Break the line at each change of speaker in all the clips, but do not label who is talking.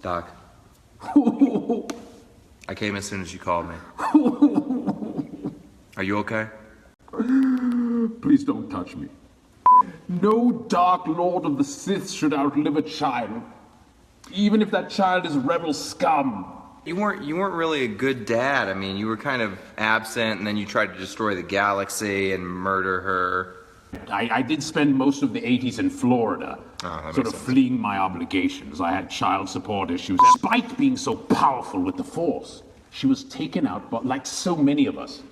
Doc. I came as soon as you called me. Are you okay?
Please don't touch me. No Dark Lord of the Sith should outlive a child, even if that child is rebel scum.
You weren't really a good dad. I mean, you were kind of absent, and then you tried to destroy the galaxy and murder her.
I did spend most of the 80s in Florida, sort of fleeing my obligations. I had child support issues. Despite being so powerful with the Force, she was taken out, but like so many of us,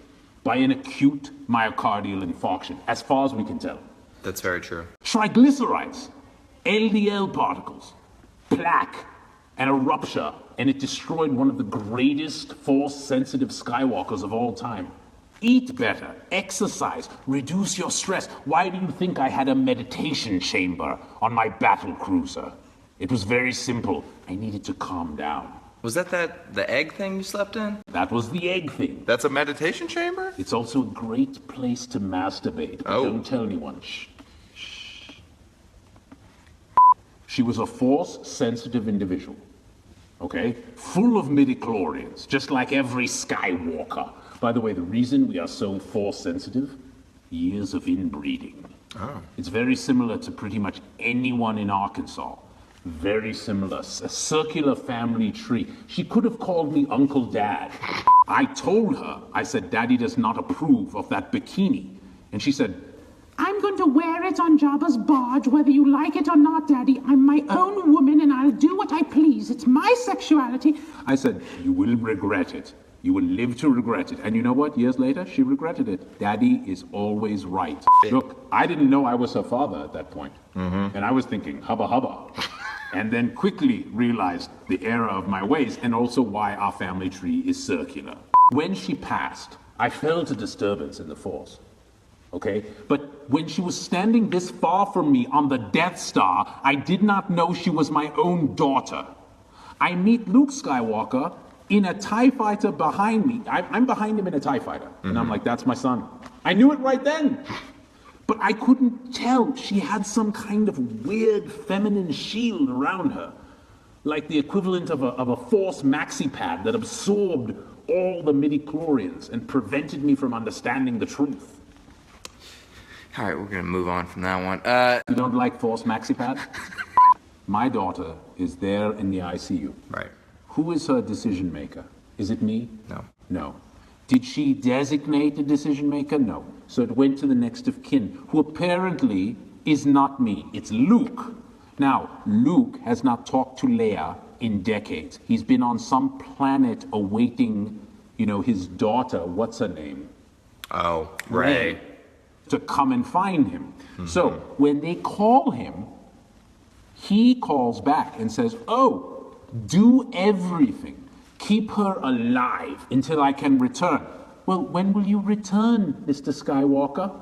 by an acute myocardial infarction, as far as we can tell.
That's very true.
Triglycerides, LDL particles, plaque, and a rupture, and it destroyed one of the greatest Force-sensitive Skywalkers of all time. Eat better, exercise, reduce your stress. Why do you think I had a meditation chamber on my battle cruiser? It was very simple. I needed to calm down.
Was that the egg thing you slept in?
That was the egg thing.
That's a meditation chamber?
It's also a great place to masturbate, but don't tell anyone. Shh. She was a Force-sensitive individual, okay? Full of midichlorians, just like every Skywalker. By the way, the reason we are so Force-sensitive? Years of inbreeding. Oh. It's very similar to pretty much anyone in Arkansas. Very similar. A circular family tree. She could have called me Uncle Dad. I told her, I said, Daddy does not approve of that bikini. And she said, I'm going to wear it on Jabba's barge, whether you like it or not, Daddy. I'm my own woman and I'll do what I please. It's my sexuality. I said, you will regret it. You will live to regret it. And you know what? Years later, she regretted it. Daddy is always right. Look, I didn't know I was her father at that point. And I was thinking, hubba hubba. And then quickly realized the error of my ways and also why our family tree is circular. When she passed, I felt a disturbance in the Force. Okay? But when she was standing this far from me on the Death Star, I did not know she was my own daughter. I meet Luke Skywalker in a TIE fighter behind me. I'm behind him in a TIE fighter. And I'm like, that's my son. I knew it right then. But I couldn't tell. She had some kind of weird feminine shield around her. Like the equivalent of a Force maxi pad that absorbed all the midichlorians and prevented me from understanding the truth.
All right, we're going to move on from that one.
You don't like Force maxi pad? My daughter is there in the ICU.
Right.
Who is her decision maker? Is it me?
No.
No. Did she designate a decision maker? No. So it went to the next of kin, who apparently is not me. It's Luke. Now, Luke has not talked to Leia in decades. He's been on some planet awaiting, his daughter, what's her name?
Oh, Rey.
To come and find him. So when they call him, he calls back and says, oh, do everything. Keep her alive until I can return. Well, when will you return, Mr. Skywalker?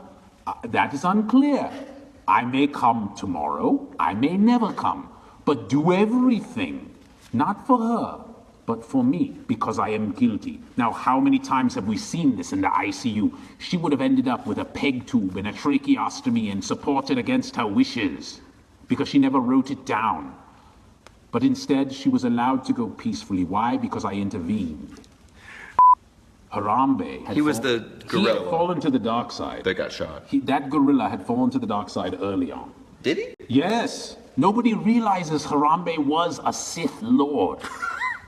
That is unclear. I may come tomorrow, I may never come, but do everything, not for her, but for me, because I am guilty. Now, how many times have we seen this in the ICU? She would have ended up with a peg tube and a tracheostomy and supported against her wishes, because she never wrote it down. But instead, she was allowed to go peacefully. Why? Because I intervened. Harambe had
the gorilla.
He had fallen to the dark side.
That got shot.
That gorilla had fallen to the dark side early on.
Did he?
Yes. Nobody realizes Harambe was a Sith Lord.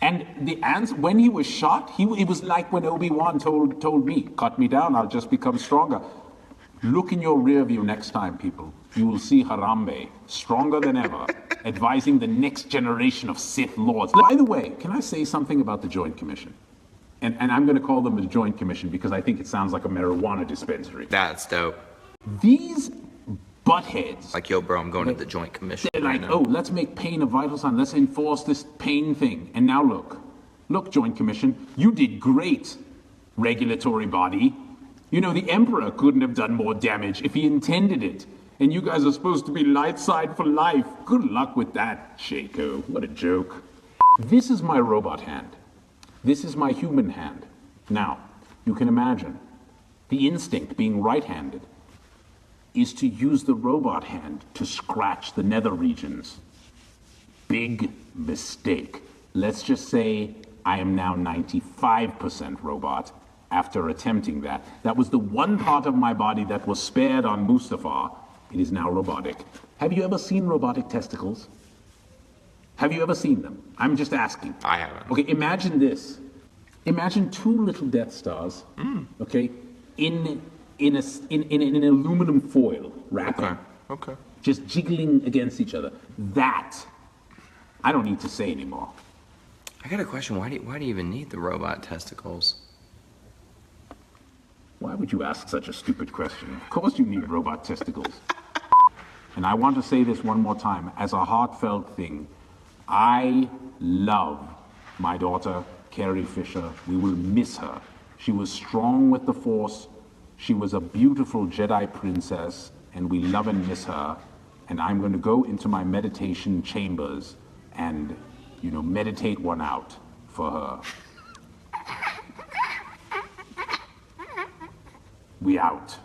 And the answer, when he was shot, it was like when Obi-Wan told me, cut me down, I'll just become stronger. Look in your rear view next time, people. You will see Harambe, stronger than ever, advising the next generation of Sith Lords. By the way, can I say something about the Joint Commission? And I'm going to call them the Joint Commission because I think it sounds like a marijuana dispensary.
That's dope.
These buttheads.
Like, yo, bro, I'm going to the Joint Commission.
They're like, oh, let's make pain a vital sign. Let's enforce this pain thing. And now look, Joint Commission, you did great, regulatory body. The Emperor couldn't have done more damage if he intended it. And you guys are supposed to be light side for life. Good luck with that, Shaco. What a joke. This is my robot hand. This is my human hand. Now, you can imagine, the instinct, being right-handed, is to use the robot hand to scratch the nether regions. Big mistake. Let's just say I am now 95% robot after attempting that. That was the one part of my body that was spared on Mustafar. It is now robotic. Have you ever seen robotic testicles? Have you ever seen them? I'm just asking.
I haven't.
Okay, imagine this. Imagine two little Death Stars, okay, in an aluminum foil wrapping,
Okay.
just jiggling against each other. That, I don't need to say anymore.
I got a question. Why do you even need the robot testicles?
Why would you ask such a stupid question? Of course you need robot testicles. And I want to say this one more time, as a heartfelt thing. I love my daughter, Carrie Fisher. We will miss her. She was strong with the Force. She was a beautiful Jedi princess, and we love and miss her. And I'm going to go into my meditation chambers and, meditate one out for her. We out.